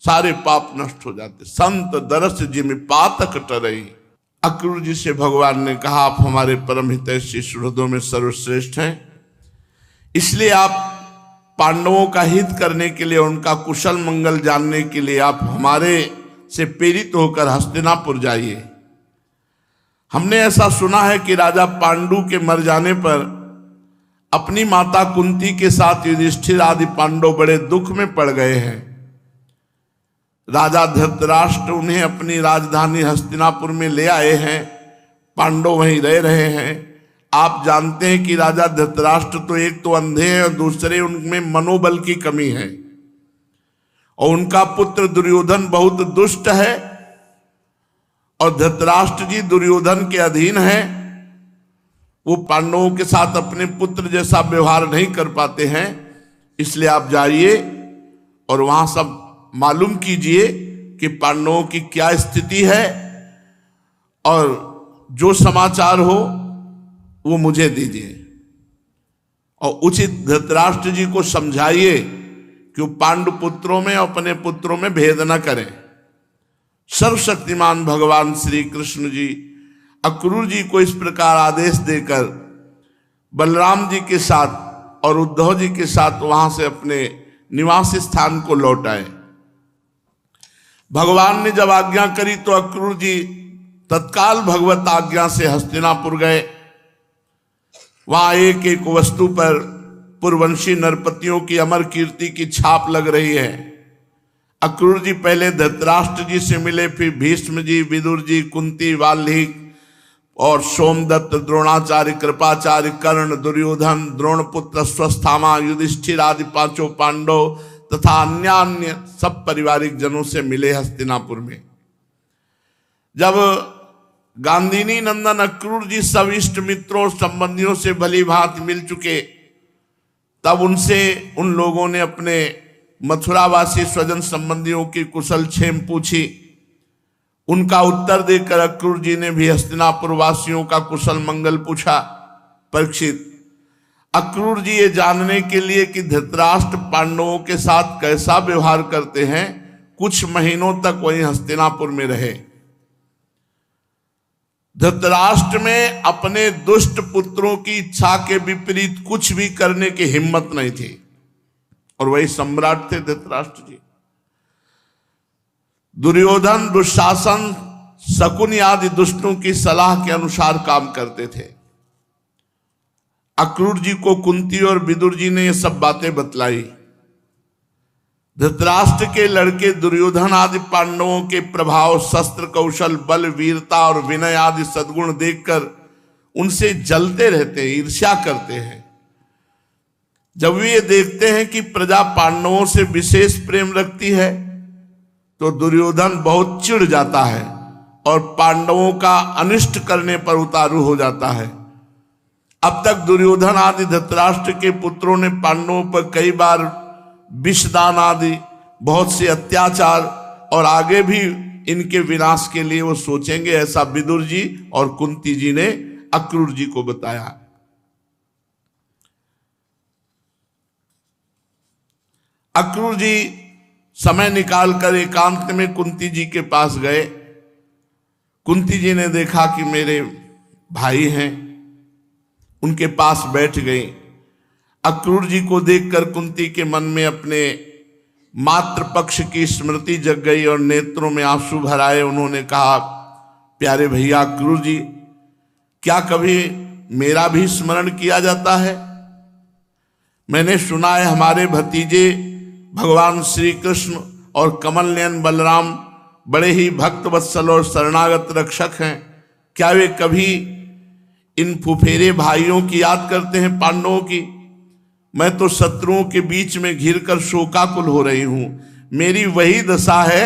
सारे पाप नष्ट हो जाते। संत दरस जिम पातक टरई। अक्रूर जी से भगवान ने कहा, आप हमारे परम हितैषी सुहृदों में सर्वश्रेष्ठ हैं, इसलिए आप पांडवों का हित करने के लिए, उनका कुशल मंगल जानने के लिए आप हमारे से प्रेरित होकर हस्तिनापुर जाइए। हमने ऐसा सुना है कि राजा पांडु के मर जाने पर अपनी माता कुंती के साथ युधिष्ठिर आदि पांडव बड़े दुख में पड़ गए हैं। राजा धृतराष्ट्र उन्हें अपनी राजधानी हस्तिनापुर में ले आए हैं, पांडव वहीं रह रहे हैं। आप जानते हैं कि राजा धृतराष्ट्र तो एक तो अंधे हैं और दूसरे उनमें मनोबल की कमी है, और उनका पुत्र दुर्योधन बहुत दुष्ट है, और धृतराष्ट्र जी दुर्योधन के अधीन है। वो पांडवों के साथ अपने पुत्र जैसा व्यवहार नहीं कर पाते हैं। इसलिए आप जाइए और वहां सब मालूम कीजिए कि पांडवों की क्या स्थिति है, और जो समाचार हो वो मुझे दीजिए, और उचित धृतराष्ट्र जी को समझाइए कि वो पांडु पुत्रों में और अपने पुत्रों में भेद न करें। सर्वशक्तिमान भगवान श्री कृष्ण जी अक्रूर जी को इस प्रकार आदेश देकर बलराम जी के साथ और उद्धव जी के साथ वहां से अपने निवास स्थान को लौट आए। भगवान ने जब आज्ञा करी तो अक्रूर जी तत्काल भगवत आज्ञा से हस्तिनापुर गए। वहां एक एक वस्तु पर पूर्ववंशी नरपतियों की अमर कीर्ति की छाप लग रही है। अक्रूर जी पहले धृतराष्ट्र जी से मिले, फिर भीष्म जी, विदुर जी, कुंती, वाल्मीकि और सोमदत्त, द्रोणाचार्य, कृपाचार्य, कर्ण, दुर्योधन, द्रोणपुत्र, अश्वत्थामा, युधिष्ठिर आदि पांचों पांडव तथा अन्य सब पारिवारिक जनों से मिले हस्तिनापुर में। जब गांधीनी नंदन अक्रूर जी सब इष्ट मित्रों संबंधियों से भली भांति मिल चुके, तब उनसे उन लोगों ने अपने मथुरावासी स्वजन संबंधियों की कुशल क्षेम पूछी। उनका उत्तर देकर अक्रूर जी ने भी हस्तिनापुर वासियों का कुशल मंगल पूछा। परीक्षित, अक्रूर जी ये जानने के लिए कि धृतराष्ट्र पांडवों के साथ कैसा व्यवहार करते हैं, कुछ महीनों तक वहीं हस्तिनापुर में रहे। धृतराष्ट्र में अपने दुष्ट पुत्रों की इच्छा के विपरीत कुछ भी करने की हिम्मत नहीं थी, और वही सम्राट थे धृतराष्ट्र जी। दुर्योधन, दुशासन, शकुनी आदि दुष्टों की सलाह के अनुसार काम करते थे। अक्रूर जी को कुंती और विदुर जी ने ये सब बातें बतलाई। धृतराष्ट्र के लड़के दुर्योधन आदि पांडवों के प्रभाव, शस्त्र कौशल, बल, वीरता और विनय आदि सद्गुण देखकर उनसे जलते रहते हैं, ईर्ष्या करते हैं। जब वे ये देखते हैं कि प्रजा पांडवों से विशेष प्रेम रखती है तो दुर्योधन बहुत चिढ़ जाता है और पांडवों का अनिष्ट करने पर उतारू हो जाता है। अब तक दुर्योधन आदि धृतराष्ट्र के पुत्रों ने पांडवों पर कई बार विषदान आदि बहुत से अत्याचार, और आगे भी इनके विनाश के लिए वो सोचेंगे, ऐसा विदुर जी और कुंती जी ने अक्रूर जी को बताया। अक्रूर जी समय निकालकर एकांत में कुंती जी के पास गए। कुंती जी ने देखा कि मेरे भाई हैं, उनके पास बैठ गई। अक्रूर जी को देखकर कुंती के मन में अपने मातृपक्ष की स्मृति जग गई और नेत्रों में आंसू भर आए। उन्होंने कहा, प्यारे भैया अक्रूर जी, क्या कभी मेरा भी स्मरण किया जाता है? मैंने सुना है हमारे भतीजे भगवान श्री कृष्ण और कमल नयन बलराम बड़े ही भक्त वत्सल और शरणागत रक्षक हैं। क्या वे कभी इन फुफेरे भाइयों की याद करते हैं, पांडवों की? मैं तो शत्रुओं के बीच में घिरकर शोकाकुल हो रही हूं। मेरी वही दशा है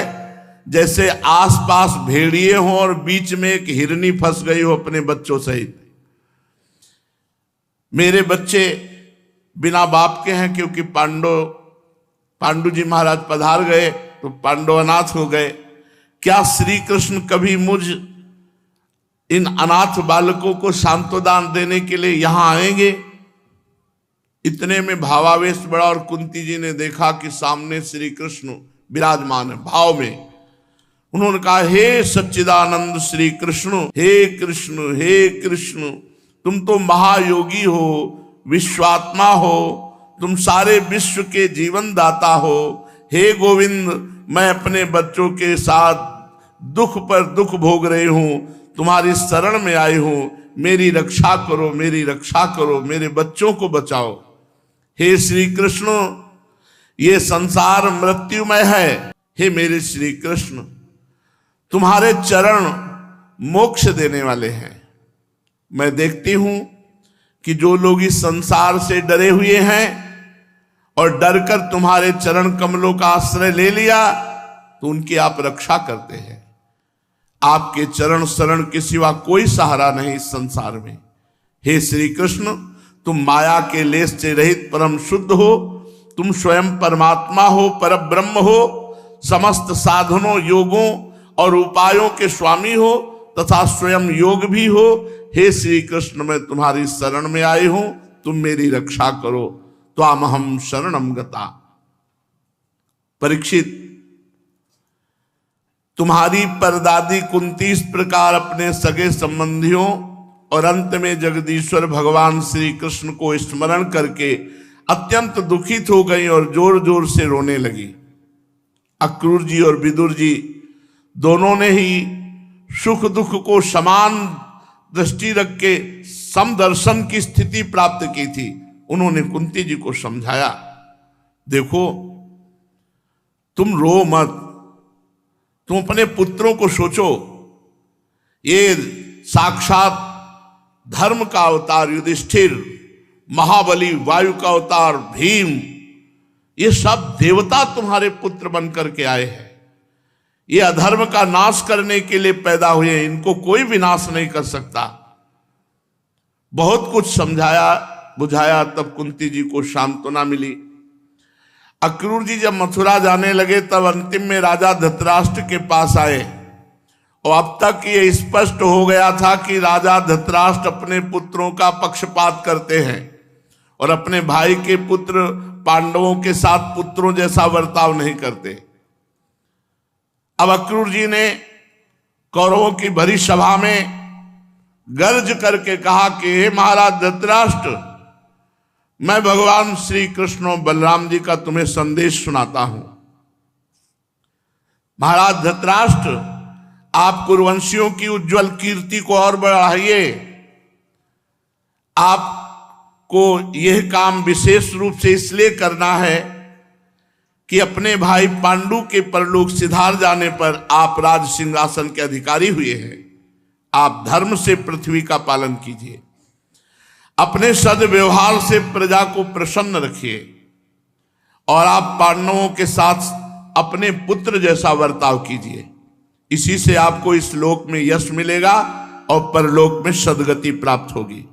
जैसे आसपास भेड़िए हों और बीच में एक हिरनी फंस गई हो अपने बच्चों सहित। मेरे बच्चे बिना बाप के हैं, क्योंकि पांडु जी महाराज पधार गए तो पांडव अनाथ हो गए। क्या श्री कृष्ण कभी मुझ इन अनाथ बालकों को सांत्वदान देने के लिए यहां आएंगे? इतने में भावावेश बढ़ा और कुंती जी ने देखा कि सामने श्री कृष्ण विराजमान है भाव में। उन्होंने कहा, हे सच्चिदानंद श्री कृष्ण, हे कृष्ण, हे कृष्ण, तुम तो महायोगी हो, विश्वात्मा हो, तुम सारे विश्व के जीवन दाता हो। हे गोविंद, मैं अपने बच्चों के साथ दुख पर दुख भोग रही हूं, तुम्हारी शरण में आई हूं, मेरी रक्षा करो, मेरी रक्षा करो, मेरे बच्चों को बचाओ। हे श्री कृष्ण, ये संसार मृत्युमय है। हे मेरे श्री कृष्ण, तुम्हारे चरण मोक्ष देने वाले हैं। मैं देखती हूं कि जो लोग इस संसार से डरे हुए हैं और डरकर तुम्हारे चरण कमलों का आश्रय ले लिया, तो उनकी आप रक्षा करते हैं। आपके चरण शरण के सिवा कोई सहारा नहीं इस संसार में। हे श्री कृष्ण, तुम माया के लेस से रहित परम शुद्ध हो, तुम स्वयं परमात्मा हो, परब्रह्म हो, समस्त साधनों, योगों और उपायों के स्वामी हो तथा स्वयं योग भी हो। हे श्री कृष्ण, मैं तुम्हारी शरण में आई हूं, तुम मेरी रक्षा करो। त्वामहं शरणं गता। परीक्षित, तुम्हारी परदादी कुंती इस प्रकार अपने सगे संबंधियों और अंत में जगदीश्वर भगवान श्री कृष्ण को स्मरण करके अत्यंत दुखित हो गई और जोर जोर से रोने लगी। अक्रूर जी और विदुर जी दोनों ने ही सुख दुख को समान दृष्टि रख के समदर्शन की स्थिति प्राप्त की थी। उन्होंने कुंती जी को समझाया, देखो तुम रो मत, तुम अपने पुत्रों को सोचो। ये साक्षात धर्म का अवतार युधिष्ठिर, महाबली वायु का अवतार भीम, ये सब देवता तुम्हारे पुत्र बनकर के आए हैं। ये अधर्म का नाश करने के लिए पैदा हुए, इनको कोई विनाश नहीं कर सकता। बहुत कुछ समझाया बुझाया, तब कुंती जी को सांत्वना मिली। अक्रूर जी जब मथुरा जाने लगे तब अंतिम में राजा धृतराष्ट्र के पास आए और अब तक ये स्पष्ट हो गया था कि राजा धृतराष्ट्र अपने पुत्रों का पक्षपात करते हैं और अपने भाई के पुत्र पांडवों के साथ पुत्रों जैसा बर्ताव नहीं करते। अब अक्रूर जी ने कौरवों की भरी सभा में गर्ज करके कहा कि हे महाराज धृतराष्ट्र, मैं भगवान श्री कृष्ण और बलराम जी का तुम्हें संदेश सुनाता हूं। महाराज धृतराष्ट्र, आप कुरुवंशियों की उज्जवल कीर्ति को और बढ़ाइए। आपको यह काम विशेष रूप से इसलिए करना है कि अपने भाई पांडु के परलोक सिधार जाने पर आप राज सिंहासन के अधिकारी हुए हैं। आप धर्म से पृथ्वी का पालन कीजिए, अपने सद्व्यवहार से प्रजा को प्रसन्न रखिए और आप पांडवों के साथ अपने पुत्र जैसा बर्ताव कीजिए। इसी से आपको इस लोक में यश मिलेगा और परलोक में सद्गति प्राप्त होगी।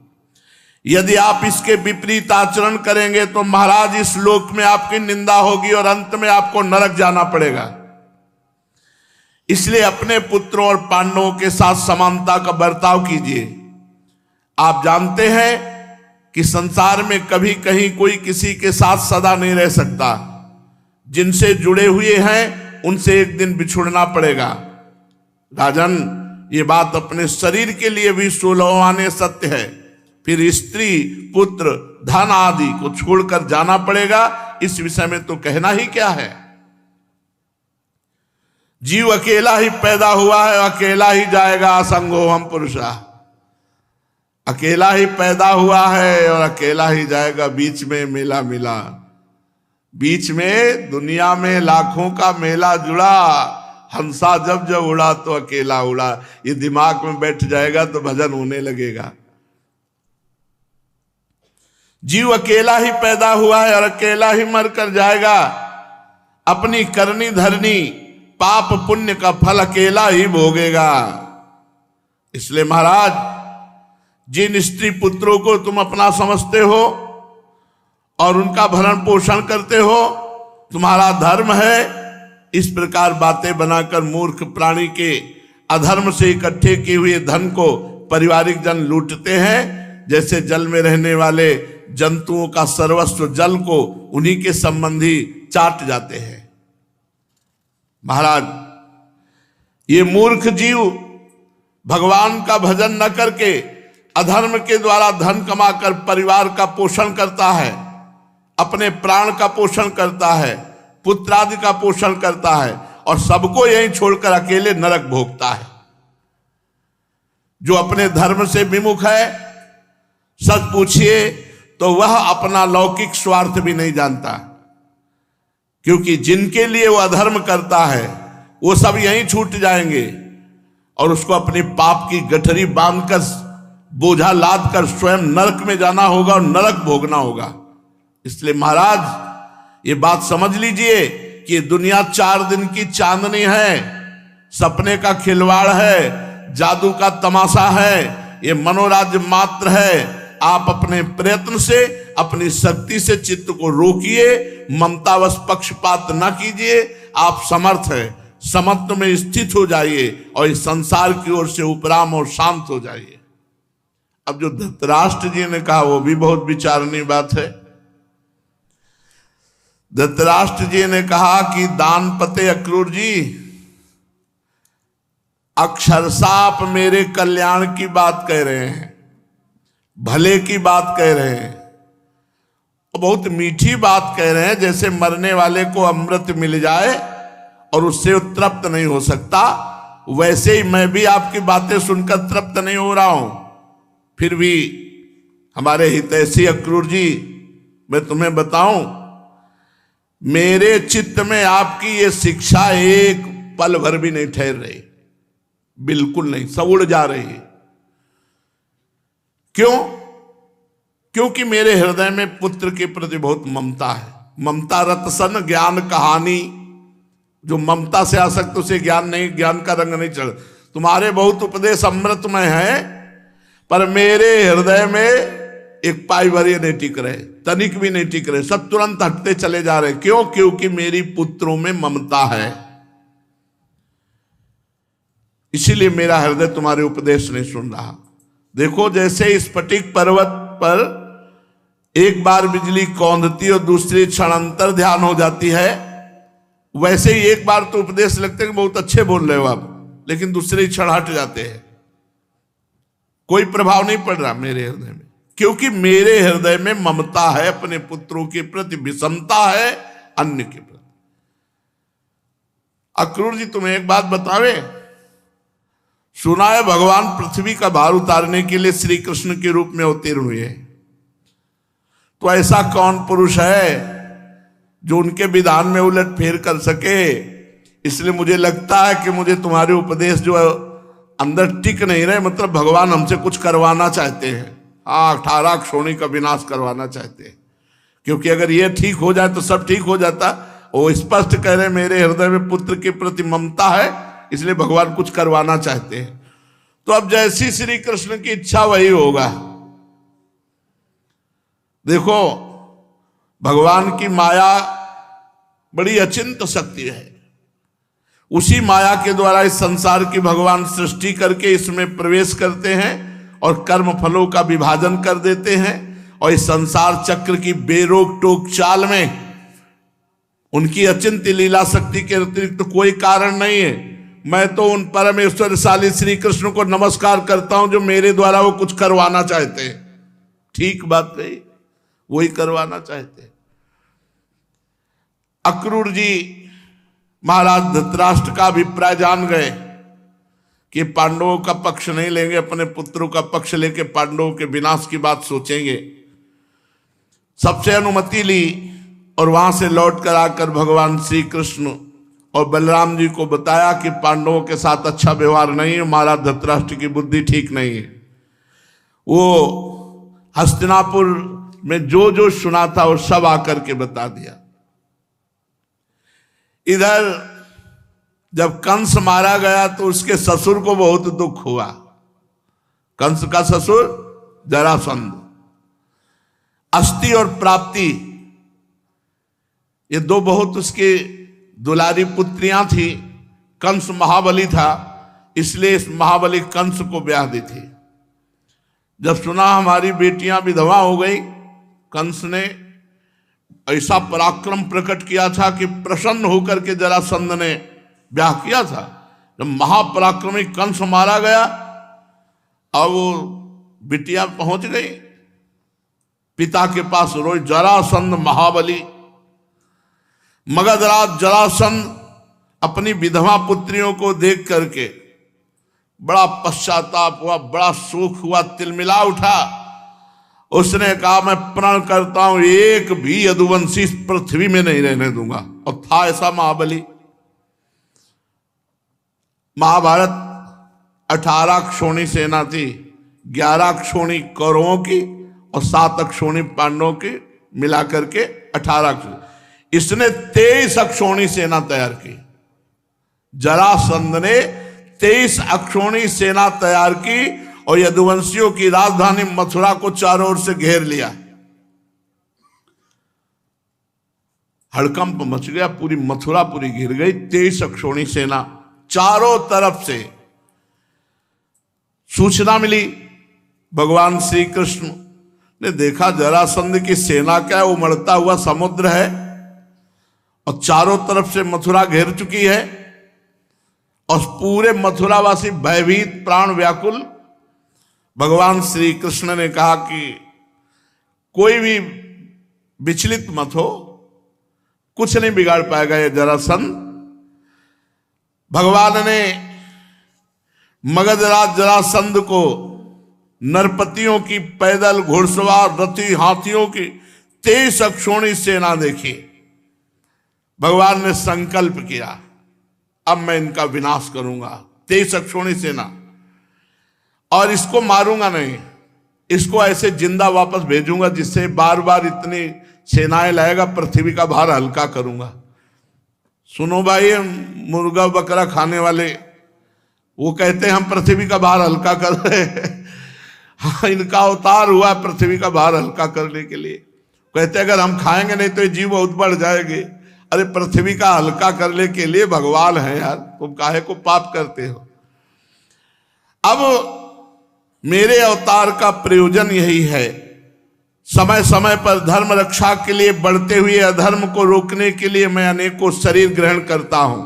यदि आप इसके विपरीत आचरण करेंगे तो महाराज इस लोक में आपकी निंदा होगी और अंत में आपको नरक जाना पड़ेगा। इसलिए अपने पुत्रों और पांडवों के साथ समानता का बर्ताव कीजिए। आप जानते हैं कि संसार में कभी कहीं कोई किसी के साथ सदा नहीं रह सकता। जिनसे जुड़े हुए हैं उनसे एक दिन बिछुड़ना पड़ेगा। राजन, ये बात अपने शरीर के लिए भी 16 आने सत्य है। फिर स्त्री, पुत्र, धन आदि को छोड़कर जाना पड़ेगा। इस विषय में तो कहना ही क्या है। जीव अकेला ही पैदा हुआ है, अकेला ही जाएगा। असंगो हम पुरुषा, अकेला ही पैदा हुआ है और अकेला ही जाएगा। बीच में मेला मिला, बीच में दुनिया में लाखों का मेला जुड़ा। हंसा जब जब उड़ा तो अकेला उड़ा। ये दिमाग में बैठ जाएगा तो भजन होने लगेगा। जीव अकेला ही पैदा हुआ है और अकेला ही मर कर जाएगा। अपनी करनी धरनी पाप पुण्य का फल अकेला ही भोगेगा। इसलिए महाराज, जिन स्त्री पुत्रों को तुम अपना समझते हो और उनका भरण पोषण करते हो, तुम्हारा धर्म है। इस प्रकार बातें बनाकर मूर्ख प्राणी के अधर्म से इकट्ठे किए हुए धन को पारिवारिक जन लूटते हैं। जैसे जल में रहने वाले जंतुओं का सर्वस्व जल को उन्हीं के संबंधी चाट जाते हैं। महाराज, ये मूर्ख जीव भगवान का भजन न करके अधर्म के द्वारा धन कमाकर परिवार का पोषण करता है, अपने प्राण का पोषण करता है, पुत्र आदि का पोषण करता है और सबको यहीं छोड़कर अकेले नरक भोगता है। जो अपने धर्म से विमुख है, सच पूछिए तो वह अपना लौकिक स्वार्थ भी नहीं जानता, क्योंकि जिनके लिए वो अधर्म करता है वो सब यहीं छूट जाएंगे और उसको अपनी पाप की गठरी बांधकर बोझा लाद कर स्वयं नरक में जाना होगा और नरक भोगना होगा। इसलिए महाराज ये बात समझ लीजिए कि ये दुनिया 4 दिन की चांदनी है, सपने का खिलवाड़ है, जादू का तमाशा है, ये मनोराज्य मात्र है। आप अपने प्रयत्न से, अपनी शक्ति से चित्त को रोकिए, ममतावश पक्षपात न कीजिए। आप समर्थ हैं, समत्व में स्थित हो जाइए और इस संसार की ओर से उपराम और शांत हो जाइए। अब जो धृतराष्ट्र जी ने कहा वो भी बहुत विचारनीय बात है। धृतराष्ट्र जी ने कहा कि दानपते अक्रूर जी, अक्षरशः आप मेरे कल्याण की बात कह रहे हैं, भले की बात कह रहे हैं, बहुत मीठी बात कह रहे हैं, जैसे मरने वाले को अमृत मिल जाए और उससे वो तृप्त नहीं हो सकता, वैसे ही मैं भी आपकी बातें सुनकर तृप्त नहीं हो रहा हूं। फिर भी हमारे हितैषी अक्रूर जी, मैं तुम्हें बताऊं, मेरे चित्त में आपकी ये शिक्षा एक पल भर भी नहीं ठहर रही, बिल्कुल नहीं, सब उड़ जा रही है। क्यों? क्योंकि मेरे हृदय में पुत्र के प्रति बहुत ममता है। ममता रतसन ज्ञान कहानी, जो ममता से आसक्त उसे ज्ञान नहीं, ज्ञान का रंग नहीं चढ़। तुम्हारे बहुत उपदेश अमृतमय है, पर मेरे हृदय में एक पाई भर ये नहीं टिक रहे, तनिक भी नहीं टिक रहे, सब तुरंत हटते चले जा रहे। क्यों? क्योंकि मेरी पुत्रों में ममता है, इसीलिए मेरा हृदय तुम्हारे उपदेश नहीं सुन रहा। देखो, जैसे स्फटिक पर्वत पर एक बार बिजली कौंधती और दूसरी क्षण अंतर ध्यान हो जाती है, वैसे ही एक बार तो उपदेश लगते हैं कि बहुत अच्छे बोल रहे हो आप, लेकिन दूसरे क्षण हट जाते हैं, कोई प्रभाव नहीं पड़ रहा मेरे हृदय में, क्योंकि मेरे हृदय में ममता है, अपने पुत्रों के प्रति विषमता है, अन्य के प्रति। अक्रूर जी, तुम्हें एक बात बतावे, सुना है भगवान पृथ्वी का भार उतारने के लिए श्री कृष्ण के रूप में अवतीर्ण हुए, तो ऐसा कौन पुरुष है जो उनके विधान में उलट फेर कर सके? इसलिए मुझे लगता है कि मुझे तुम्हारे उपदेश जो अंदर टिक नहीं रहे, मतलब भगवान हमसे कुछ करवाना चाहते हैं। हाँ, 18 क्षोणी का विनाश करवाना चाहते हैं, क्योंकि अगर ये ठीक हो जाए तो सब ठीक हो जाता। वो स्पष्ट कह रहे मेरे हृदय में पुत्र के प्रति ममता है, इसलिए भगवान कुछ करवाना चाहते हैं। तो अब जैसी श्री कृष्ण की इच्छा वही होगा। देखो, भगवान की माया बड़ी अचिंत शक्ति है, उसी माया के द्वारा इस संसार की भगवान सृष्टि करके इसमें प्रवेश करते हैं और कर्म फलों का विभाजन कर देते हैं, और इस संसार चक्र की बेरोक टोक चाल में उनकी अचिंत्य लीला शक्ति के अतिरिक्त तो कोई कारण नहीं है। मैं तो उन परमेश्वरशाली श्री कृष्ण को नमस्कार करता हूं जो मेरे द्वारा वो कुछ करवाना चाहते हैं। ठीक बात कही, वही करवाना चाहते हैं। अक्रूर जी महाराज धृतराष्ट्र का अभिप्राय जान गए कि पांडवों का पक्ष नहीं लेंगे, अपने पुत्रों का पक्ष लेके पांडवों के विनाश की बात सोचेंगे। सबसे अनुमति ली और वहां से लौट कर आकर भगवान श्री कृष्ण और बलराम जी को बताया कि पांडवों के साथ अच्छा व्यवहार नहीं है, महाराज धृतराष्ट्र की बुद्धि ठीक नहीं है। वो हस्तिनापुर में जो जो सुना था वो सब आकर के बता दिया। इधर जब कंस मारा गया तो उसके ससुर को बहुत दुख हुआ। कंस का ससुर जरासंध, अस्थि और प्राप्ति, ये दो बहुत उसके दुलारी पुत्रियां थी। कंस महाबली था, इसलिए इस महाबली कंस को ब्याह दी थी। जब सुना हमारी बेटियां विधवा हो गई, कंस ने ऐसा पराक्रम प्रकट किया था कि प्रसन्न होकर के जरासंध ने ब्याह किया था। जब महापराक्रमी कंस मारा गया और वो बिटिया पहुंच गई पिता के पास, रोज जरासंध महाबली, मगधराज जरासंध अपनी विधवा पुत्रियों को देख करके बड़ा पश्चाताप हुआ, बड़ा शोक हुआ, तिलमिला उठा। उसने कहा मैं प्रण करता हूं एक भी यदुवंशी इस पृथ्वी में नहीं रहने दूंगा। और था ऐसा महाबली। महाभारत 18 अक्षौणी सेना थी, 11 अक्षौणी कौरवों की और 7 अक्षौणी पांडवों की, मिलाकर के 18 अक्षौणी। इसने 23 अक्षौणी सेना तैयार की। जरासंध ने 23 अक्षौणी सेना तैयार की और यदुवंशियों की राजधानी मथुरा को चारों ओर से घेर लिया। हड़कंप मच गया, पूरी मथुरा पूरी घिर गई। 23 अक्षौणी सेना, चारों तरफ से सूचना मिली। भगवान श्री कृष्ण ने देखा जरासंध की सेना क्या है, उमड़ता हुआ समुद्र है और चारों तरफ से मथुरा घेर चुकी है और पूरे मथुरावासी भयभीत, प्राण व्याकुल। भगवान श्री कृष्ण ने कहा कि कोई भी विचलित मत हो, कुछ नहीं बिगाड़ पाएगा ये जरासंध। भगवान ने मगधराज जरासंध को नरपतियों की पैदल, घुड़सवार, रथी, हाथियों की 23 अक्षौणी सेना देखी। भगवान ने संकल्प किया अब मैं इनका विनाश करूंगा। 23 अक्षौणी सेना, और इसको मारूंगा नहीं, इसको ऐसे जिंदा वापस भेजूंगा जिससे बार बार इतनी सेनाएं लाएगा, पृथ्वी का भार हल्का करूंगा। सुनो भाई, मुर्गा बकरा खाने वाले वो कहते हैं हम पृथ्वी का भार हल्का कर रहे हैं। हाँ, इनका अवतार हुआ पृथ्वी का भार हल्का करने के लिए। कहते अगर हम खाएंगे नहीं तो ये जीव बहुत बढ़ जाएंगे। अरे पृथ्वी का हल्का करने के लिए भगवान है यार, तुम काहे को पाप करते हो। अब मेरे अवतार का प्रयोजन यही है, समय समय पर धर्म रक्षा के लिए, बढ़ते हुए अधर्म को रोकने के लिए मैं अनेकों शरीर ग्रहण करता हूं।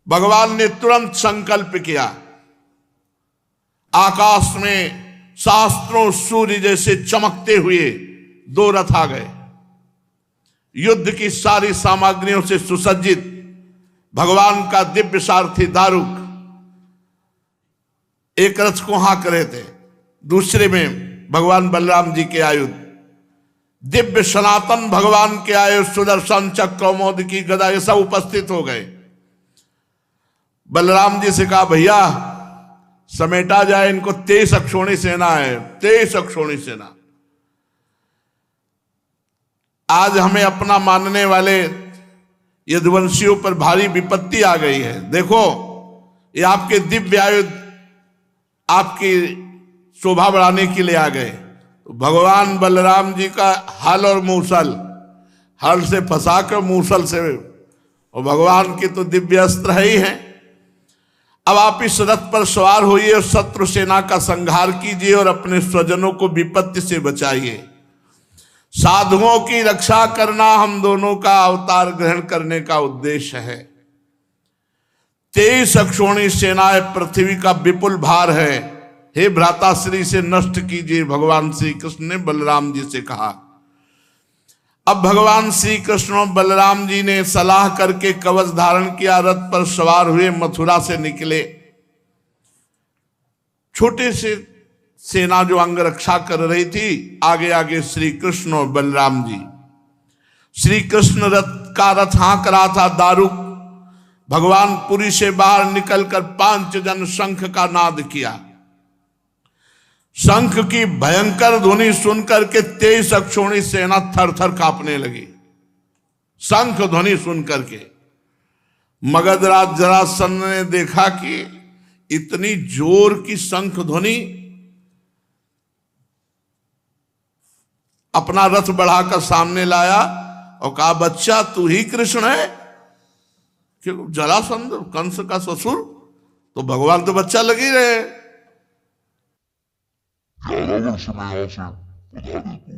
भगवान ने तुरंत संकल्प किया। आकाश में शास्त्रों सूर्य जैसे चमकते हुए 2 रथ आ गए, युद्ध की सारी सामग्रियों से सुसज्जित। भगवान का दिव्य सारथी दारुक एक रथ को हाँक रहे थे, दूसरे में भगवान बलराम जी के आयुध, दिव्य सनातन भगवान के आयुध, सुदर्शन चक्र, कौमोद की गदा, ये सब उपस्थित हो गए। बलराम जी से कहा भैया समेटा जाए इनको, 23 अक्षौणी सेना है, 23 अक्षौणी सेना। आज हमें अपना मानने वाले यदुवंशियों पर भारी विपत्ति आ गई है। देखो ये आपके दिव्य आयुध आपकी शोभा बढ़ाने के लिए आ गए। तो भगवान बलराम जी का हल और मूसल, हल से फंसा कर मूसल से, और भगवान की तो दिव्य अस्त्र है ही है। अब आप इस रथ पर सवार होइए और शत्रु सेना का संहार कीजिए और अपने स्वजनों को विपत्ति से बचाइए। साधुओं की रक्षा करना हम दोनों का अवतार ग्रहण करने का उद्देश्य है। 23 अक्षौणी सेनाएं पृथ्वी का विपुल भार है, हे भ्राताश्री से नष्ट कीजिए, भगवान श्री कृष्ण ने बलराम जी से कहा। अब भगवान श्री कृष्ण और बलराम जी ने सलाह करके कवच धारण किया, रथ पर सवार हुए, मथुरा से निकले। छोटे से सेना जो अंग रक्षा कर रही थी, आगे आगे श्री कृष्ण और बलराम जी। श्री कृष्ण रथ हाँक रहा था दारुक। भगवान पुरी से बाहर निकलकर 5 जन शंख का नाद किया। शंख की भयंकर ध्वनि सुनकर के 23 अक्षौणी सेना थर थर कांपने लगी। शंख ध्वनि सुनकर के मगधराज जरासंध ने देखा कि इतनी जोर की शंख ध्वनि, अपना रथ बढ़ाकर सामने लाया और कहा बच्चा तू ही कृष्ण है? क्यों? जरासंध कंस का ससुर, तो भगवान तो बच्चा लग ही रहे। 11 वर्ष में यहाँ से पधारे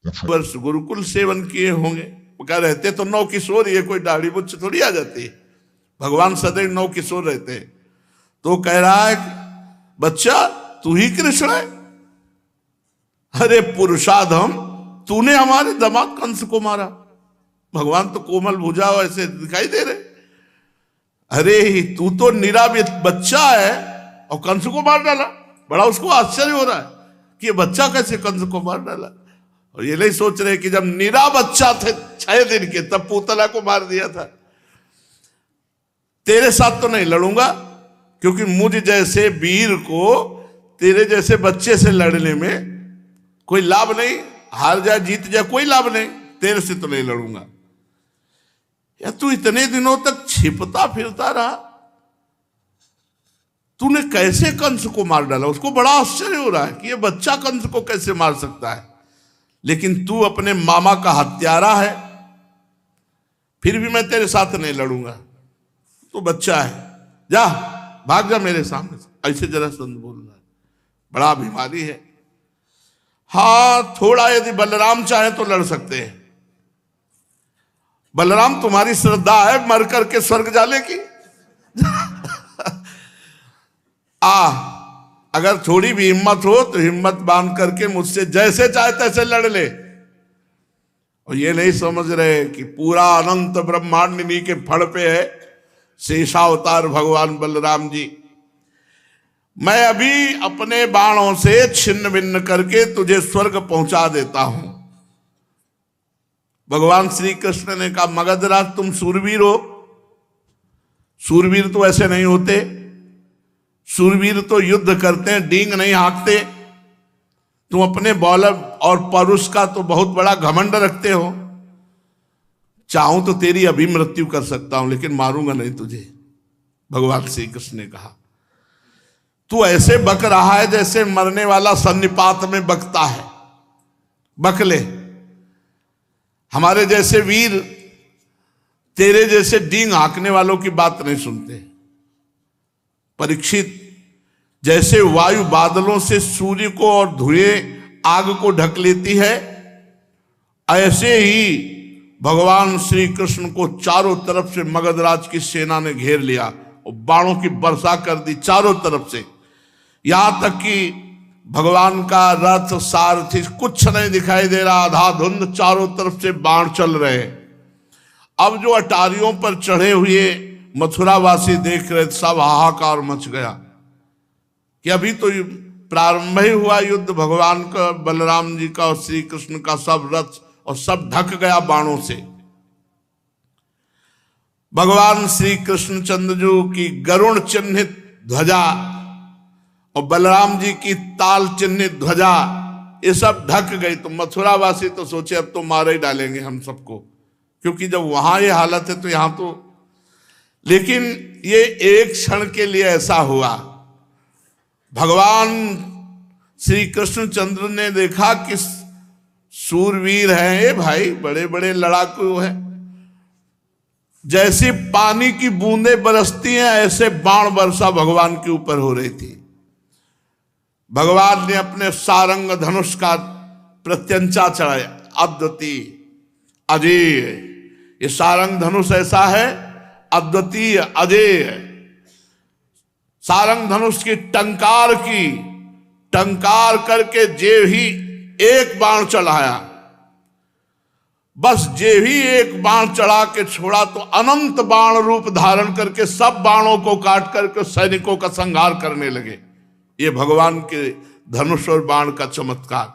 तो वर्ष गुरुकुल सेवन किए होंगे, क्या रहते तो 9 किशोर, ये कोई दाढ़ी मुच्छ थोड़ी आ जाती है। भगवान सदैव 9 किशोर रहते हैं। तो कह रहा है बच्चा तू ही कृष्ण है? अरे पुरुषाधम, तूने हमारे दामाद कंस को मारा। भगवान तो कोमल भुजा ऐसे दिखाई दे रहे। अरे तू तो निरा बच्चा है और कंस को मार डाला। बड़ा उसको आश्चर्य हो रहा है कि ये बच्चा कैसे कंस को मार डाला। और ये नहीं सोच रहे कि जब निरा बच्चा थे 6 दिन के, तब पूतला को मार दिया था। तेरे साथ तो नहीं लड़ूंगा, क्योंकि मुझ जैसे वीर को तेरे जैसे बच्चे से लड़ने में कोई लाभ नहीं। हार जाए जीत जाए कोई लाभ नहीं, तेरे से तो नहीं लड़ूंगा। या तू इतने दिनों तक छिपता फिरता रहा, तूने कैसे कंस को मार डाला? उसको बड़ा आश्चर्य हो रहा है कि ये बच्चा कंस को कैसे मार सकता है। लेकिन तू अपने मामा का हत्यारा है, फिर भी मैं तेरे साथ नहीं लड़ूंगा। तू बच्चा है, जा भाग जा मेरे सामने से। ऐसे जरासंध बोल रहा है, बड़ा बीमारी है। हाँ, थोड़ा यदि बलराम चाहे तो लड़ सकते हैं। बलराम तुम्हारी श्रद्धा है मर करके स्वर्ग जाने की। अगर थोड़ी भी हिम्मत हो तो हिम्मत बांध करके मुझसे जैसे चाहे तैसे लड़ ले। और ये नहीं समझ रहे कि पूरा अनंत ब्रह्मांड इन्हीं के फड़ पे है। शेषावतार भगवान बलराम जी, मैं अभी अपने बाणों से छिन्न भिन्न करके तुझे स्वर्ग पहुंचा देता हूं। भगवान श्री कृष्ण ने कहा मगधराज तुम सूरवीर हो। सूरवीर तो ऐसे नहीं होते। सूरवीर तो युद्ध करते हैं, डींग नहीं हाँकते। तुम अपने बल और परुष का तो बहुत बड़ा घमंड रखते हो। चाहूं तो तेरी अभी मृत्यु कर सकता हूं, लेकिन मारूंगा नहीं तुझे। भगवान श्री कृष्ण ने कहा तू ऐसे बक रहा है जैसे मरने वाला सन्निपात में बकता है। बक ले। हमारे जैसे वीर तेरे जैसे डींग हाँकने वालों की बात नहीं सुनते। परीक्षित, जैसे वायु बादलों से सूर्य को और धुएं आग को ढक लेती है, ऐसे ही भगवान श्री कृष्ण को चारों तरफ से मगधराज की सेना ने घेर लिया और बाणों की वर्षा कर दी चारों तरफ से। यहां तक कि भगवान का रथ सारथी कुछ नहीं दिखाई दे रहा, अंधाधुंध चारों तरफ से बाण चल रहे। अब जो अटारियों पर चढ़े हुए मथुरावासी देख रहे, सब हाहाकार मच गया कि अभी तो प्रारंभ ही हुआ युद्ध। भगवान का, बलराम जी का और श्री कृष्ण का सब रथ और सब ढक गया बाणों से। भगवान श्री कृष्णचंद्र जी की गरुण चिन्हित ध्वजा और बलराम जी की ताल चिन्हित ध्वजा, ये सब ढक गई। तो मथुरावासी तो सोचे अब तो मार ही डालेंगे हम सबको, क्योंकि जब वहां ये हालत है तो यहां तो। लेकिन ये एक क्षण के लिए ऐसा हुआ। भगवान श्री कृष्णचंद्र ने देखा कि सूरवीर हैं ये भाई, बड़े बड़े लड़ाकू हैं। जैसे पानी की बूंदें बरसती हैं, ऐसे बाण वर्षा भगवान के ऊपर हो रही थी। भगवान ने अपने सारंग धनुष का प्रत्यंचा चढ़ाया। अद्वितीय अजेय, ये सारंग धनुष ऐसा है अद्वितीय अजेय। सारंग धनुष की टंकार करके जे ही एक बाण चढ़ाया, बस जे ही एक बाण चढ़ा के छोड़ा तो अनंत बाण रूप धारण करके सब बाणों को काट करके सैनिकों का संहार करने लगे। ये भगवान के धनुष और बाण का चमत्कार।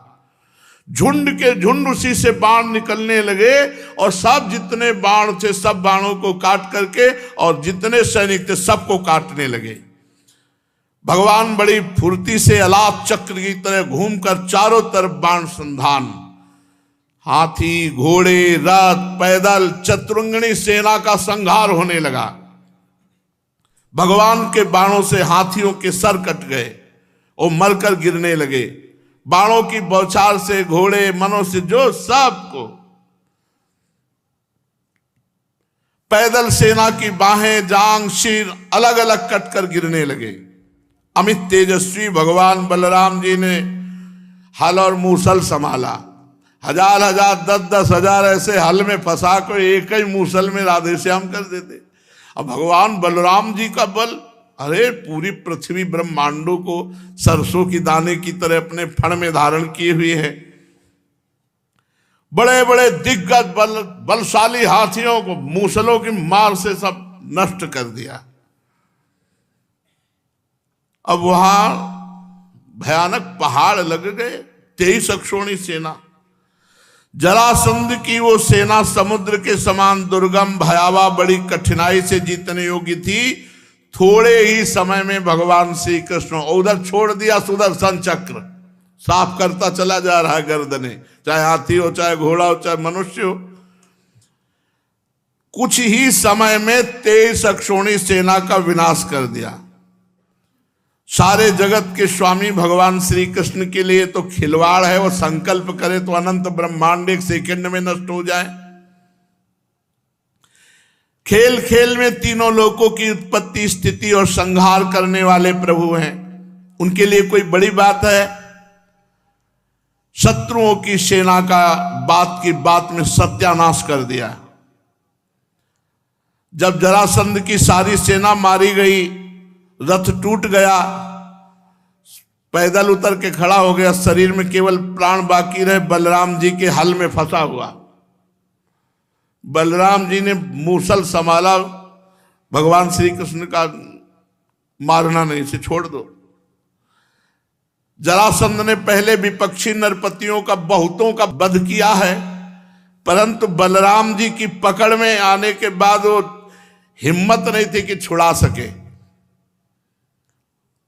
झुंड के झुंड उसी से बाण निकलने लगे और सब जितने बाण थे सब बाणों को काट करके और जितने सैनिक थे सबको काटने लगे। भगवान बड़ी फुर्ती से अलाप चक्र की तरह घूमकर चारों तरफ बाण संधान। हाथी, घोड़े, रथ, पैदल, चतुरंगनी सेना का संहार होने लगा। भगवान के बाणों से हाथियों के सर कट गए और मरकर गिरने लगे। बाणों की बौछार से घोड़े, मनुष्य, जो सबको। पैदल सेना की बाहें, जांग, सिर अलग अलग कटकर गिरने लगे। अमित तेजस्वी भगवान बलराम जी ने हल और मूसल संभाला। हजार हजार 10-10 हजार ऐसे हल में फंसा कर एक ही मूसल में राधे श्याम कर देते। अब भगवान बलराम जी का बल, अरे पूरी पृथ्वी ब्रह्मांडों को सरसों की दाने की तरह अपने फण में धारण किए हुए है। बड़े बड़े दिग्गज बलशाली हाथियों को मूसलों की मार से सब नष्ट कर दिया। अब वहां भयानक पहाड़ लग गए। 23 अक्षोणी सेना, जरासंध की वो सेना समुद्र के समान दुर्गम भयावह बड़ी कठिनाई से जीतने योग्य थी। थोड़े ही समय में भगवान श्री कृष्ण उधर छोड़ दिया सुदर्शन चक्र, साफ करता चला जा रहा है गर्दने, चाहे हाथी हो, चाहे घोड़ा हो, चाहे मनुष्य हो। कुछ ही समय में 23 अक्षोणी सेना का विनाश कर दिया। सारे जगत के स्वामी भगवान श्री कृष्ण के लिए तो खिलवाड़ है, वो संकल्प करे तो अनंत ब्रह्मांड एक सेकंड में नष्ट हो जाए। खेल खेल में तीनों लोकों की उत्पत्ति, स्थिति और संहार करने वाले प्रभु हैं, उनके लिए कोई बड़ी बात है? शत्रुओं की सेना का बात की बात में सत्यानाश कर दिया। जब जरासंध की सारी सेना मारी गई, रथ टूट गया, पैदल उतर के खड़ा हो गया, शरीर में केवल प्राण बाकी रहे, बलराम जी के हल में फंसा हुआ। बलराम जी ने मूसल संभाला, भगवान श्री कृष्ण का मारना नहीं, इसे छोड़ दो। जरासंध ने पहले विपक्षी नरपतियों का बहुतों का वध किया है, परंतु बलराम जी की पकड़ में आने के बाद वो हिम्मत नहीं थी कि छुड़ा सके।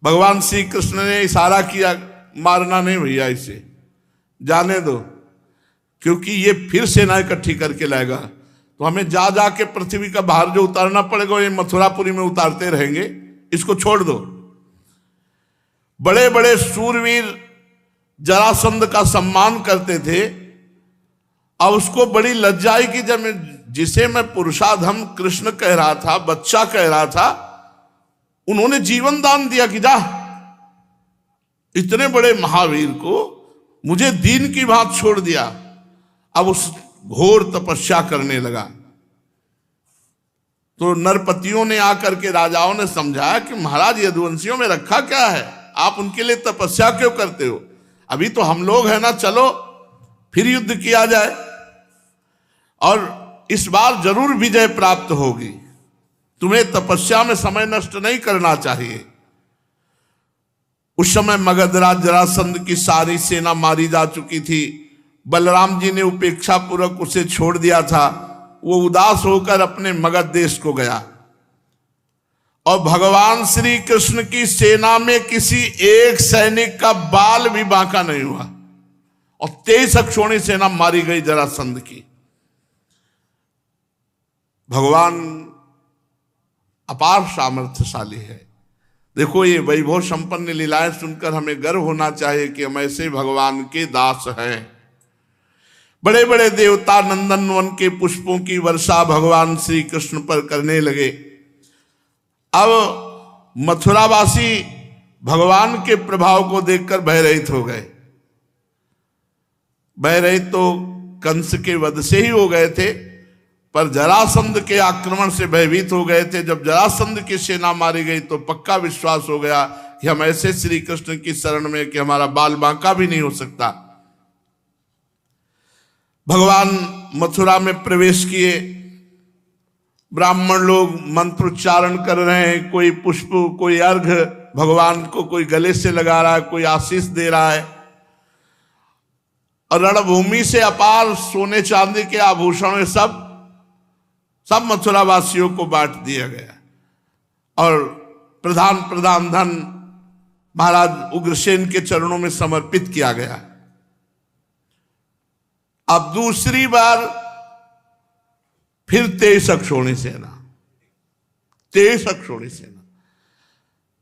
भगवान श्री कृष्ण ने इशारा किया, मारना नहीं भैया, इसे जाने दो, क्योंकि ये फिर सेना इकट्ठी करके लाएगा, तो हमें जा जाके पृथ्वी का भार जो उतारना पड़ेगा ये मथुरापुरी में उतारते रहेंगे, इसको छोड़ दो। बड़े बड़े सूरवीर जरासंध का सम्मान करते थे। अब उसको बड़ी लज्जा आई कि जब जिसे मैं पुरुषाधम कृष्ण कह रहा था, बच्चा कह रहा था, उन्होंने जीवन दान दिया कि जा, इतने बड़े महावीर को मुझे दीन की बात छोड़ दिया। अब उस घोर तपस्या करने लगा। तो नरपतियों ने आकर के राजाओं ने समझाया कि महाराज यदुवंशियों में रखा क्या है, आप उनके लिए तपस्या क्यों करते हो? अभी तो हम लोग हैं ना, चलो फिर युद्ध किया जाए और इस बार जरूर विजय प्राप्त होगी। तुम्हें तपस्या में समय नष्ट नहीं करना चाहिए। उस समय मगधराज जरासंध की सारी सेना मारी जा चुकी थी। बलराम जी ने उपेक्षा पूर्वक उसे छोड़ दिया था। वो उदास होकर अपने मगध देश को गया और भगवान श्री कृष्ण की सेना में किसी एक सैनिक का बाल भी बांका नहीं हुआ और 23 अक्षोणी सेना मारी गई जरासंध की। भगवान अपार सामर्थ्यशाली है। देखो, ये वैभव संपन्न लीलाएं सुनकर हमें गर्व होना चाहिए कि हम ऐसे भगवान के दास हैं। बड़े बड़े देवता नंदन वन के पुष्पों की वर्षा भगवान श्री कृष्ण पर करने लगे। अब मथुरावासी भगवान के प्रभाव को देखकर भयरहित हो गए। भयरहित तो कंस के वध से ही हो गए थे, पर जरासंध के आक्रमण से भयभीत हो गए थे। जब जरासंध की सेना मारी गई तो पक्का विश्वास हो गया कि हम ऐसे श्री कृष्ण की शरण में कि हमारा बाल बांका भी नहीं हो सकता। भगवान मथुरा में प्रवेश किए। ब्राह्मण लोग मंत्रोच्चारण कर रहे हैं, कोई पुष्प, कोई अर्घ भगवान को कोई गले से लगा रहा है, कोई आशीष दे रहा है। और रणभूमि से अपार सोने चांदी के आभूषण सब मथुरा वासियों को बांट दिया गया और प्रधान धन महाराज उग्रसेन के चरणों में समर्पित किया गया। अब दूसरी बार फिर 23 अक्षोणी सेना, 23 अक्षोणी सेना,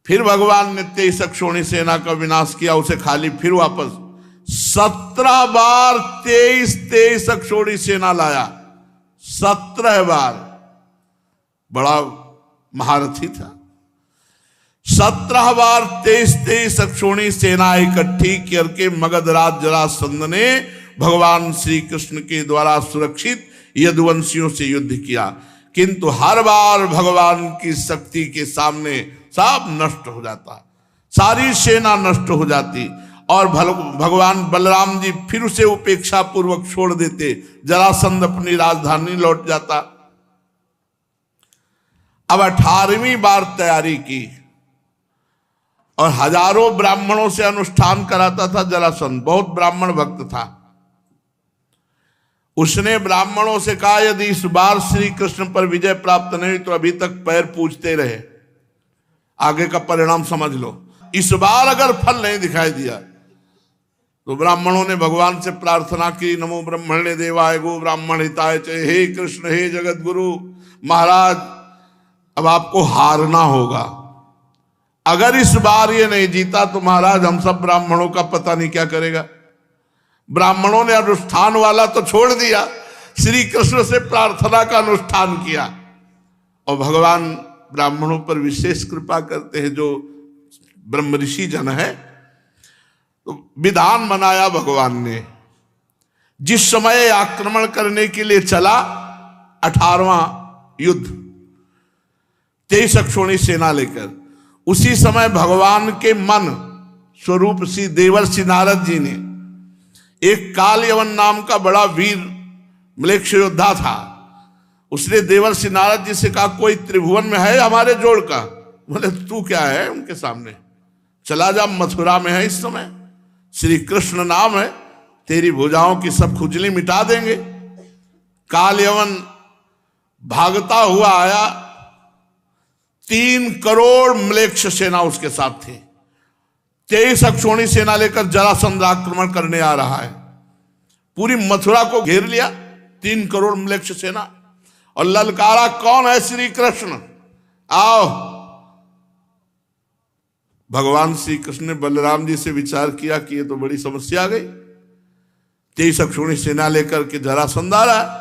फिर भगवान ने 23 अक्षोणी सेना का विनाश किया, उसे खाली फिर वापस 17 बार 23 अक्षोणी सेना लाया। 17 बार, बड़ा महारथी था। 17 बार 23 अक्षोणी सेना इकट्ठी करके मगधराज जरासंध ने भगवान श्री कृष्ण के द्वारा सुरक्षित यदुवंशियों से युद्ध किया, किंतु हर बार भगवान की शक्ति के सामने सब नष्ट हो जाता, सारी सेना नष्ट हो जाती और भगवान बलराम जी फिर उसे उपेक्षा पूर्वक छोड़ देते, जरासंध अपनी राजधानी लौट जाता। अब 18वीं बार तैयारी की और हजारों ब्राह्मणों से अनुष्ठान कराता था जरासंध, बहुत ब्राह्मण भक्त था। उसने ब्राह्मणों से कहा यदि इस बार श्री कृष्ण पर विजय प्राप्त नहीं तो अभी तक पैर पूजते रहे, आगे का परिणाम समझ लो। इस बार अगर फल नहीं दिखाई दिया तो ब्राह्मणों ने भगवान से प्रार्थना की, नमो ब्रह्मण्य देवाय गो ब्राह्मण हिताय च, हे कृष्ण हे जगत गुरु महाराज अब आपको हारना होगा, अगर इस बार ये नहीं जीता तो महाराज हम सब ब्राह्मणों का पता नहीं क्या करेगा। ब्राह्मणों ने अनुष्ठान वाला तो छोड़ दिया, श्री कृष्ण से प्रार्थना का अनुष्ठान किया और भगवान ब्राह्मणों पर विशेष कृपा करते हैं, जो ब्रह्म ऋषि जन है। तो विधान बनाया भगवान ने, जिस समय आक्रमण करने के लिए चला 18वां युद्ध 23 अक्षौणी सेना लेकर, उसी समय भगवान के मन स्वरूप श्री देवर्षि नारद जी ने एक काल यवन नाम का बड़ा वीर म्लेच्छ योद्धा था, उसने देवर्षि नारद जी से कहा कोई त्रिभुवन में है हमारे जोड़ का? बोले तू क्या है उनके सामने, चला जा, मथुरा में है इस समय, श्री कृष्ण नाम है, तेरी भुजाओं की सब खुजली मिटा देंगे। काल यवन भागता हुआ आया, 3 करोड़ म्लेच्छ सेना उसके साथ थी, 23 अक्षौणी सेना लेकर जरासंध आक्रमण करने आ रहा है, पूरी मथुरा को घेर लिया 3 करोड़ म्लेच्छ सेना और ललकारा कौन है? श्री कृष्ण, आओ। भगवान श्री कृष्ण ने बलराम जी से विचार किया कि ये तो बड़ी समस्या आ गई, 23 अक्षौणी सेना लेकर के जरासंध आ रहा है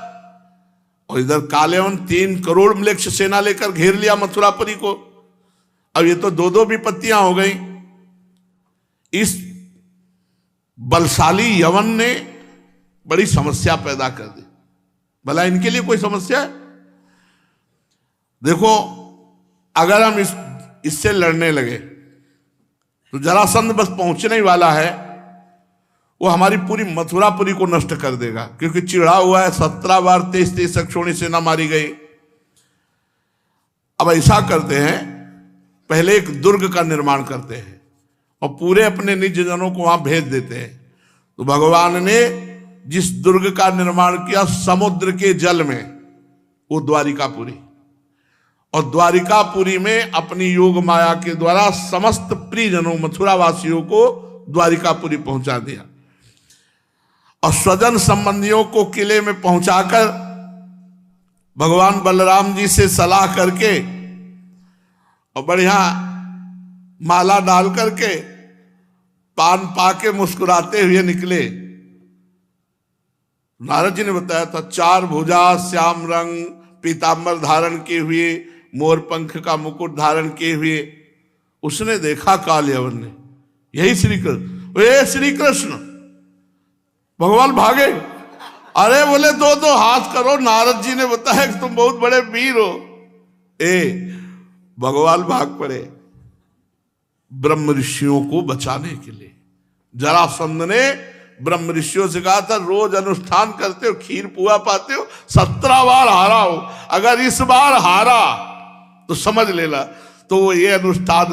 और इधर कालेवन 3 करोड़ म्लेच्छ सेना लेकर घेर लिया मथुरापुरी को। अब ये तो 2-2 विपत्तियां हो गई। इस बलशाली यवन ने बड़ी समस्या पैदा कर दी। भला इनके लिए कोई समस्या है? देखो अगर हम इससे लड़ने लगे तो जरासंध बस पहुंचने ही वाला है, वो हमारी पूरी मथुरापुरी को नष्ट कर देगा, क्योंकि चिढ़ा हुआ है, 17 बार 23 अक्षौणी सेना मारी गई। अब ऐसा करते हैं, पहले एक दुर्ग का निर्माण करते हैं और पूरे अपने निज जनों को वहां भेज देते हैं। तो भगवान ने जिस दुर्ग का निर्माण किया समुद्र के जल में, वो द्वारिकापुरी, और द्वारिकापुरी में अपनी योग माया के द्वारा समस्त प्रियजनों मथुरा वासियों को द्वारिकापुरी पहुंचा दिया और स्वजन संबंधियों को किले में पहुंचाकर भगवान बलराम जी से सलाह करके और बढ़िया माला डाल करके पान पाके मुस्कुराते हुए निकले। नारद जी ने बताया था 4 भुजा, श्याम रंग पीतांबर धारण किए हुए, मोर पंख का मुकुट धारण किए हुए। उसने देखा काल यवन ने, यही श्री कृष्ण, वे श्री कृष्ण। भगवान भागे, अरे बोले 2-2 हाथ करो, नारद जी ने बताया कि तुम बहुत बड़े वीर हो। भगवान भाग पड़े ब्रह्म ऋषियों को बचाने के लिए। जरासंध ने ब्रह्म ऋषियों से कहा था रोज अनुष्ठान करते हो, खीर पुआ पाते हो, 17 बार हारा हो, अगर इस बार हारा तो समझ लेना। तो ये अनुष्ठान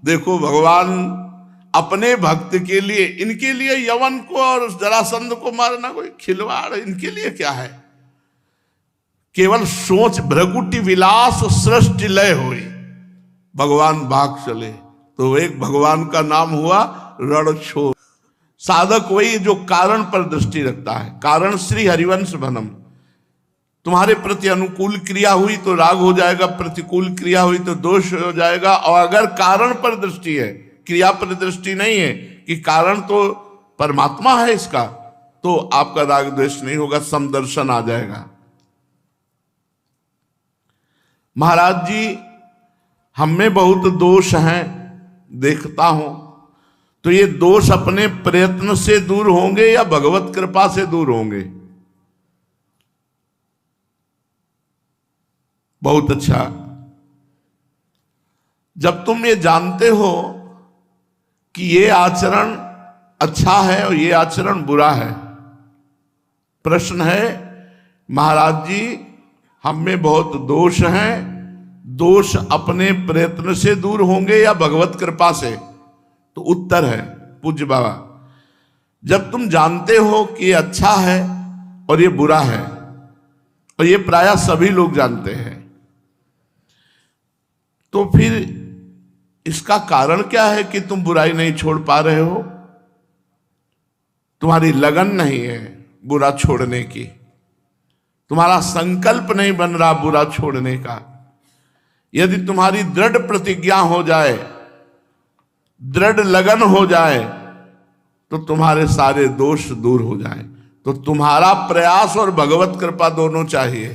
देखो, भगवान अपने भक्त के लिए, इनके लिए यवन को और जरासंध को मारना कोई खिलवाड़ इनके लिए क्या है? केवल सोच भ्रगुटी विलास सृष्टि लय हुई, भगवान भाग चले। तो एक भगवान का नाम हुआ रणछोड़। साधक वही जो कारण पर दृष्टि रखता है। कारण श्री हरिवंश भनम, तुम्हारे प्रति अनुकूल क्रिया हुई तो राग हो जाएगा, प्रतिकूल क्रिया हुई तो दोष हो जाएगा। और अगर कारण पर दृष्टि है, क्रिया पर दृष्टि नहीं है कि कारण तो परमात्मा है इसका, तो आपका राग द्वेष नहीं होगा, समदर्शन आ जाएगा। महाराज जी, हम में बहुत दोष हैं, देखता हूं, तो ये दोष अपने प्रयत्न से दूर होंगे या भगवत कृपा से दूर होंगे? बहुत अच्छा। जब तुम ये जानते हो कि ये आचरण अच्छा है और ये आचरण बुरा है, प्रश्न है महाराज जी हम में बहुत दोष हैं, दोष अपने प्रयत्न से दूर होंगे या भगवत कृपा से? तो उत्तर है पूज्य बाबा, जब तुम जानते हो कि ये अच्छा है और ये बुरा है, और ये प्रायः सभी लोग जानते हैं, तो फिर इसका कारण क्या है कि तुम बुराई नहीं छोड़ पा रहे हो? तुम्हारी लगन नहीं है बुरा छोड़ने की, तुम्हारा संकल्प नहीं बन रहा बुरा छोड़ने का। यदि तुम्हारी दृढ़ प्रतिज्ञा हो जाए, दृढ़ लगन हो जाए, तो तुम्हारे सारे दोष दूर हो जाए। तो तुम्हारा प्रयास और भगवत कृपा दोनों चाहिए।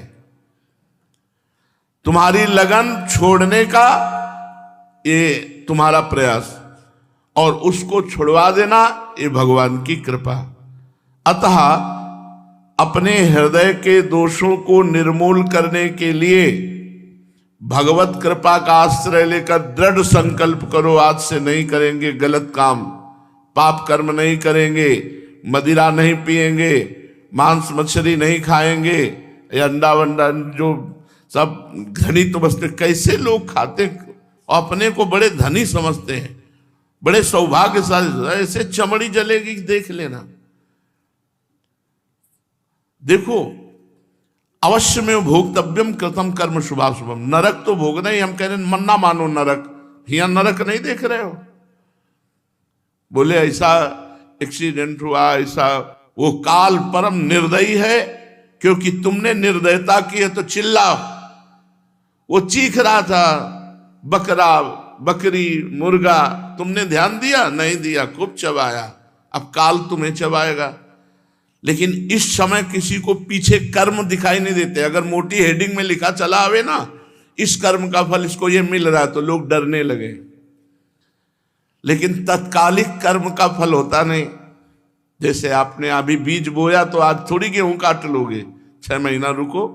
तुम्हारी लगन छोड़ने का ये तुम्हारा प्रयास, और उसको छुड़वा देना ये भगवान की कृपा। अतः अपने हृदय के दोषों को निर्मूल करने के लिए भगवत कृपा का आश्रय लेकर दृढ़ संकल्प करो, आज से नहीं करेंगे गलत काम, पाप कर्म नहीं करेंगे, मदिरा नहीं पिएंगे, मांस मछली नहीं खाएंगे, या अंडा वंडा जो सब घनी तो बसते। कैसे लोग खाते और अपने को बड़े धनी समझते हैं, बड़े सौभाग्यशाली, ऐसे चमड़ी जलेगी देख लेना। देखो अवश्य में भोक्तव्यम कृतम कर्म शुभाशुभम, नरक तो भोगना ही। हम कह रहे हैं मन ना मानो नरक, यहाँ नरक नहीं देख रहे हो? बोले ऐसा एक्सीडेंट हुआ, ऐसा, वो काल परम निर्दयी है, क्योंकि तुमने निर्दयता की है तो चिल्लाओ। वो चीख रहा था, बकरा बकरी मुर्गा, तुमने ध्यान दिया? नहीं दिया, खूब चबाया, अब काल तुम्हें चबाएगा। लेकिन इस समय किसी को पीछे कर्म दिखाई नहीं देते। अगर मोटी हेडिंग में लिखा चला आवे ना, इस कर्म का फल इसको ये मिल रहा है, तो लोग डरने लगे। लेकिन तत्कालिक कर्म का फल होता नहीं। जैसे आपने अभी बीज बोया तो आज थोड़ी गेहूं काट लोगे, 6 महीना रुको,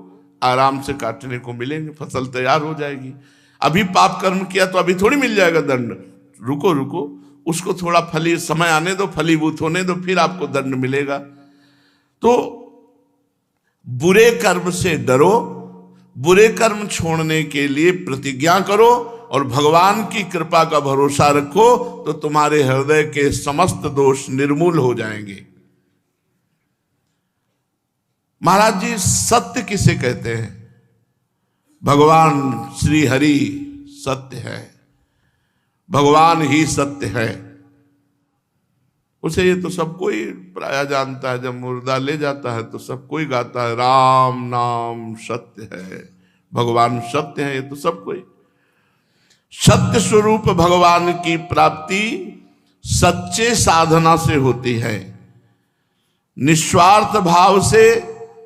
आराम से काटने को मिलेंगे, फसल तैयार हो जाएगी। अभी पाप कर्म किया तो अभी थोड़ी मिल जाएगा दंड, रुको रुको, उसको थोड़ा फली समय आने दो, फलीभूत होने दो, फिर आपको दंड मिलेगा। तो बुरे कर्म से डरो, बुरे कर्म छोड़ने के लिए प्रतिज्ञा करो और भगवान की कृपा का भरोसा रखो, तो तुम्हारे हृदय के समस्त दोष निर्मूल हो जाएंगे। महाराज जी सत्य किसे कहते हैं? भगवान श्री हरि सत्य है, भगवान ही सत्य है। उसे ये तो सब कोई प्राय जानता है। जब मुर्दा ले जाता है तो सब कोई गाता है, राम नाम सत्य है, भगवान सत्य है, ये तो सब कोई। सत्य स्वरूप भगवान की प्राप्ति सच्चे साधना से होती है। निस्वार्थ भाव से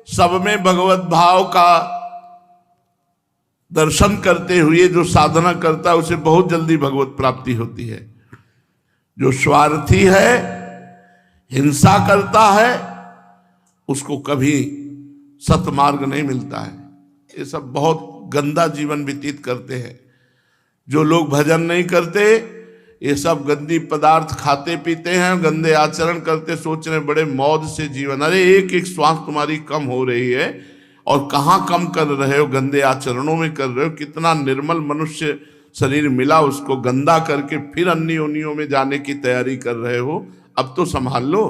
सब में भगवत भाव का दर्शन करते हुए जो साधना करता है उसे बहुत जल्दी भगवत प्राप्ति होती है। जो स्वार्थी है, हिंसा करता है, उसको कभी सतमार्ग नहीं मिलता है। ये सब बहुत गंदा जीवन व्यतीत करते हैं। जो लोग भजन नहीं करते, ये सब गंदी पदार्थ खाते पीते हैं, गंदे आचरण करते, सोच रहे बड़े मौज से जीवन। अरे एक एक श्वास तुम्हारी कम हो रही है, और कहाँ कम कर रहे हो? गंदे आचरणों में कर रहे हो। कितना निर्मल मनुष्य शरीर मिला, उसको गंदा करके फिर अन्य योनियों में जाने की तैयारी कर रहे हो। अब तो संभाल लो,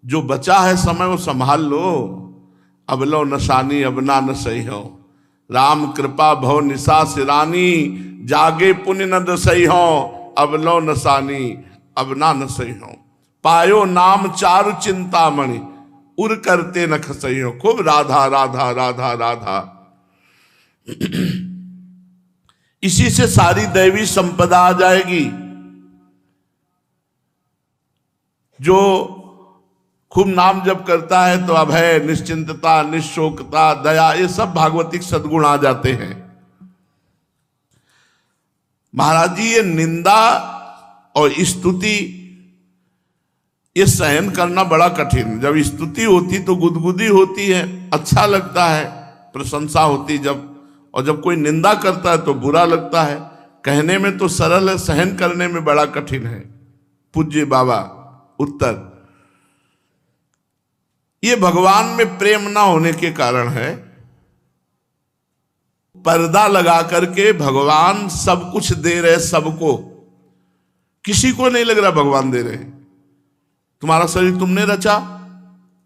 जो बचा है समय वो संभाल लो। अब लो नशानी अब ना न सही हो, राम कृपा भव निशा सिरानी, जागे पुण्य न दसई हो, अब लो नशानी अब ना न सही हो। पायो नाम चारु चिंतामणि, उर करते न खसई हो। खूब राधा राधा राधा राधा। इसी से सारी दैवी संपदा आ जाएगी। जो खूब नाम जप करता है तो अभय, निश्चिंतता, निशोकता, दया, ये सब भागवतिक सद्गुण आ जाते हैं। महाराज जी ये निंदा और स्तुति ये सहन करना बड़ा कठिन। जब स्तुति होती तो गुदगुदी होती है, अच्छा लगता है, प्रशंसा होती जब, और जब कोई निंदा करता है तो बुरा लगता है। कहने में तो सरल है, सहन करने में बड़ा कठिन है। पूज्य बाबा उत्तर, ये भगवान में प्रेम ना होने के कारण है। पर्दा लगा करके भगवान सब कुछ दे रहे सबको, किसी को नहीं लग रहा भगवान दे रहे। तुम्हारा शरीर तुमने रचा,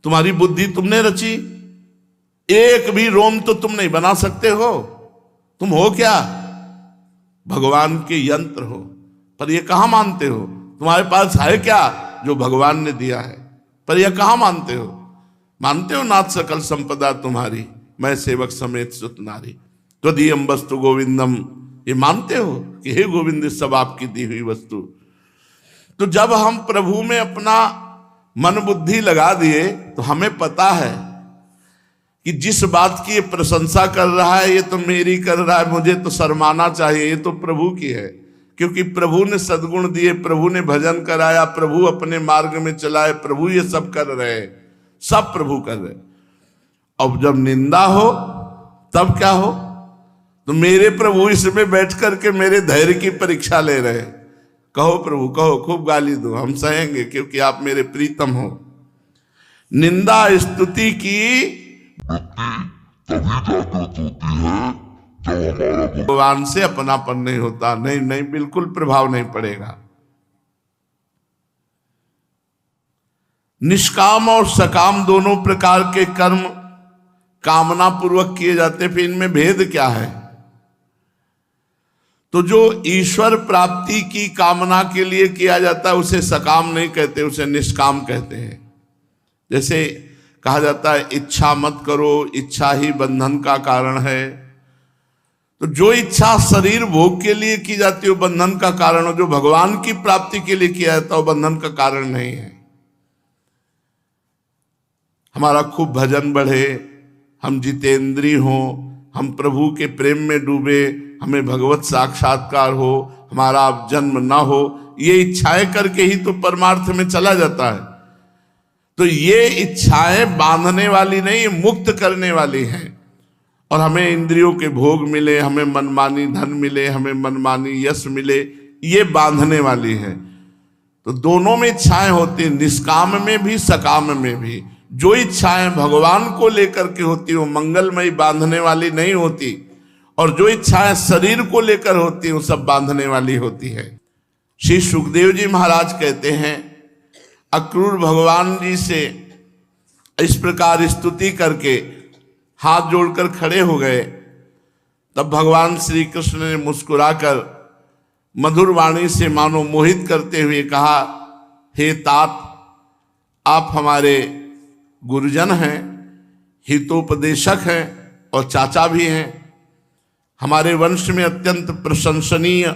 तुम्हारी बुद्धि तुमने रची, एक भी रोम तो तुम नहीं बना सकते हो। तुम हो क्या? भगवान के यंत्र हो। पर ये कहां मानते हो? तुम्हारे पास है क्या जो भगवान ने दिया है? पर यह कहां मानते हो? मानते हो नाथ सकल संपदा तुम्हारी, मैं सेवक समेत सुत नारी, त्वदीयम वस्तु गोविंदम। ये मानते हो कि हे गोविंद सब आपकी दी हुई वस्तु। तो जब हम प्रभु में अपना मन बुद्धि लगा दिए तो हमें पता है कि जिस बात की ये प्रशंसा कर रहा है ये तो मेरी कर रहा है, मुझे तो शर्माना चाहिए, ये तो प्रभु की है। क्योंकि प्रभु ने सद्गुण दिए, प्रभु ने भजन कराया, प्रभु अपने मार्ग में चलाए, प्रभु ये सब कर रहे, सब प्रभु कर रहे। अब जब निंदा हो तब क्या हो? तो मेरे प्रभु इसमें बैठ करके मेरे धैर्य की परीक्षा ले रहे। कहो प्रभु कहो, खूब गाली दो, हम सहेंगे क्योंकि आप मेरे प्रीतम हो। निंदा स्तुति की तभी जागृत होती है जब हमारा भगवान से अपनापन नहीं होता। नहीं नहीं, बिल्कुल प्रभाव नहीं पड़ेगा। निष्काम और सकाम दोनों प्रकार के कर्म कामना पूर्वक किए जाते, फिर इनमें भेद क्या है? तो जो ईश्वर प्राप्ति की कामना के लिए किया जाता है उसे सकाम नहीं कहते, उसे निष्काम कहते हैं। जैसे कहा जाता है इच्छा मत करो, इच्छा ही बंधन का कारण है। तो जो इच्छा शरीर भोग के लिए की जाती है वो बंधन का कारण हो, जो भगवान की प्राप्ति के लिए किया जाता है वो बंधन का कारण नहीं है। हमारा खूब भजन बढ़े, हम जितेंद्री हों, हम प्रभु के प्रेम में डूबे, हमें भगवत साक्षात्कार हो, हमारा जन्म ना हो, ये इच्छाएं करके ही तो परमार्थ में चला जाता है। तो ये इच्छाएं बांधने वाली नहीं, मुक्त करने वाली हैं। और हमें इंद्रियों के भोग मिले, हमें मनमानी धन मिले, हमें मनमानी यश मिले, ये बांधने वाली है। तो दोनों में इच्छाएं होती हैं, निष्काम में भी सकाम में भी। जो इच्छाएं भगवान को लेकर के होती वो मंगलमयी बांधने वाली नहीं होती, और जो इच्छाएं शरीर को लेकर होती वो सब बांधने वाली होती है। श्री सुखदेव जी महाराज कहते हैं, अक्रूर भगवान जी से इस प्रकार स्तुति करके हाथ जोड़कर खड़े हो गए। तब भगवान श्री कृष्ण ने मुस्कुराकर मधुर वाणी से मानो मोहित करते हुए कहा, हे तात, आप हमारे गुरुजन हैं, हितोपदेशक हैं और चाचा भी हैं। हमारे वंश में अत्यंत प्रशंसनीय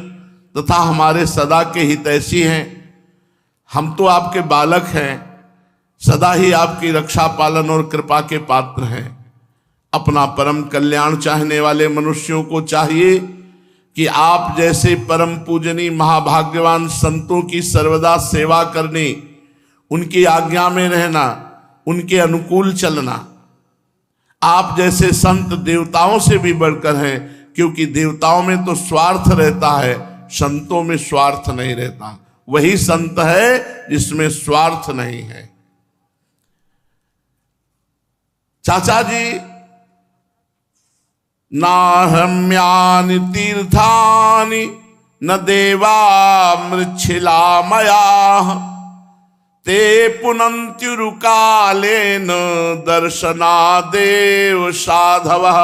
तथा हमारे सदा के हितैषी हैं। हम तो आपके बालक हैं, सदा ही आपकी रक्षा पालन और कृपा के पात्र हैं। अपना परम कल्याण चाहने वाले मनुष्यों को चाहिए कि आप जैसे परम पूजनीय महाभाग्यवान संतों की सर्वदा सेवा करनी, उनकी आज्ञा में रहना, उनके अनुकूल चलना। आप जैसे संत देवताओं से भी बढ़कर हैं, क्योंकि देवताओं में तो स्वार्थ रहता है, संतों में स्वार्थ नहीं रहता। वही संत है जिसमें स्वार्थ नहीं है। चाचा जी, नाहम्यानि तीर्थानि न देवा मृच्छिलामयाः ते पुनन्त्युरुकालेन दर्शनादेव साधवः